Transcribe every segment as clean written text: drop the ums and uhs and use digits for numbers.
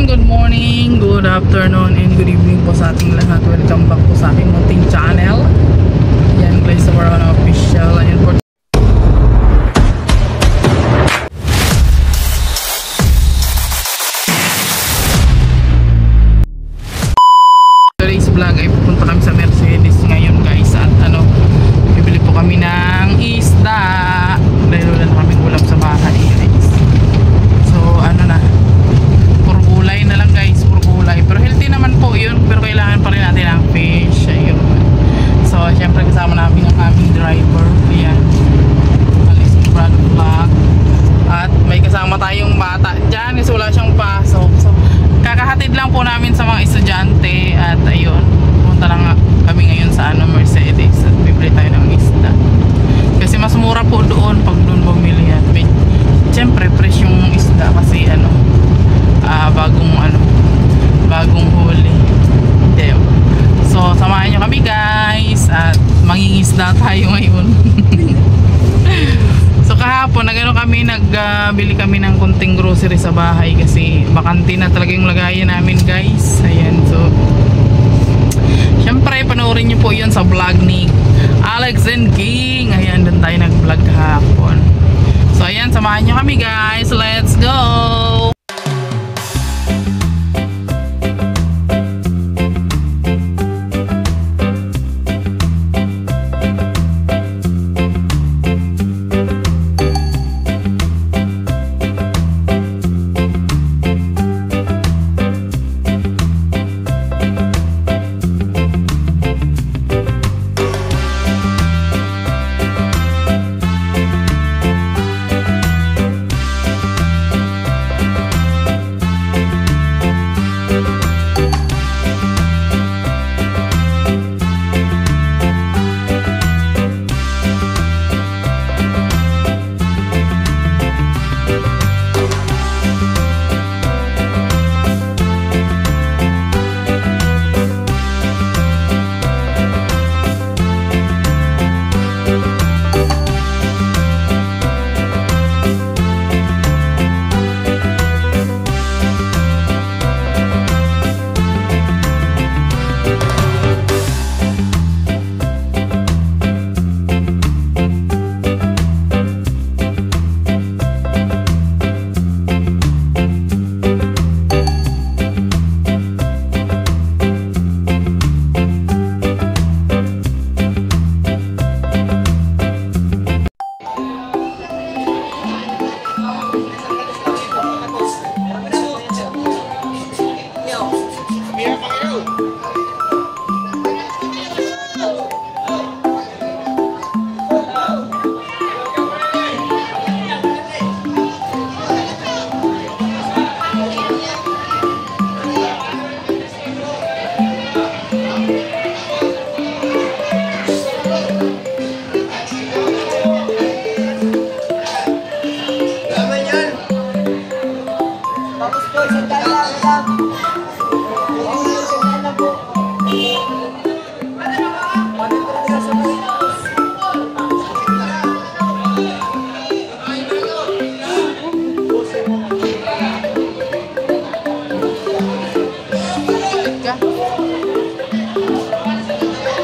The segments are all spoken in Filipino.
good morning, good afternoon, and good evening po sa ating lahat. Welcome back po sa aking munting channel. Yan guys, sa Warona Official. Ayan po. Today's vlog ay pupunta kami sa Mercedes ngayon guys. At bibili po kami ng isda. Dahil wala na kaming ulam sa bahay guys. So puro gulay na lang guys, puro gulay. Pero healthy naman po yun, pero kailangan pa rin natin ang fish. Ayun. So syempre kasama namin ang aming driver. Ayan, alis ng vlog. At may kasama tayong bata dyan kasi wala siyang pasok. So kakahatid lang po namin sa mga estudyante. At ayun, punta lang kami ngayon sa Mercedes at bibili tayo ng isda kasi mas mura po doon pag doon bumili. At syempre fresh yung isda kasi bagong huli. So samahan nyo kami guys at mangingisda tayo ngayon. So kahapon nagbili kami ng kunting grocery sa bahay kasi bakante na talaga yung lagayan namin guys. Ayan, so syempre panoorin nyo po yun sa vlog ni Alex and King. Ayan, doon tayo nag vlog kahapon. So ayan, samahan nyo kami guys, let's go.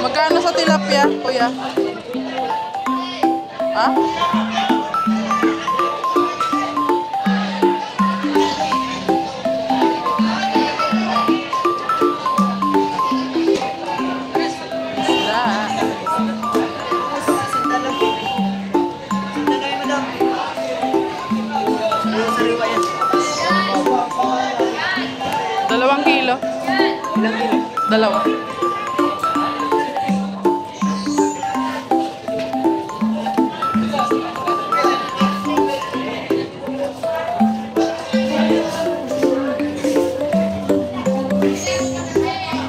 Magkano sa tilapia, kuya? Ha? Dalawang kilo. Ilang kilo? Dalawa.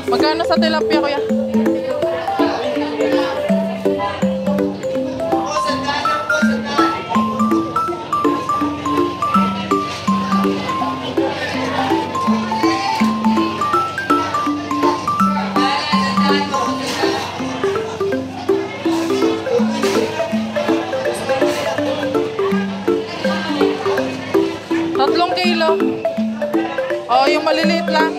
Magkano sa tilapia, kuya? yung maliliit lang.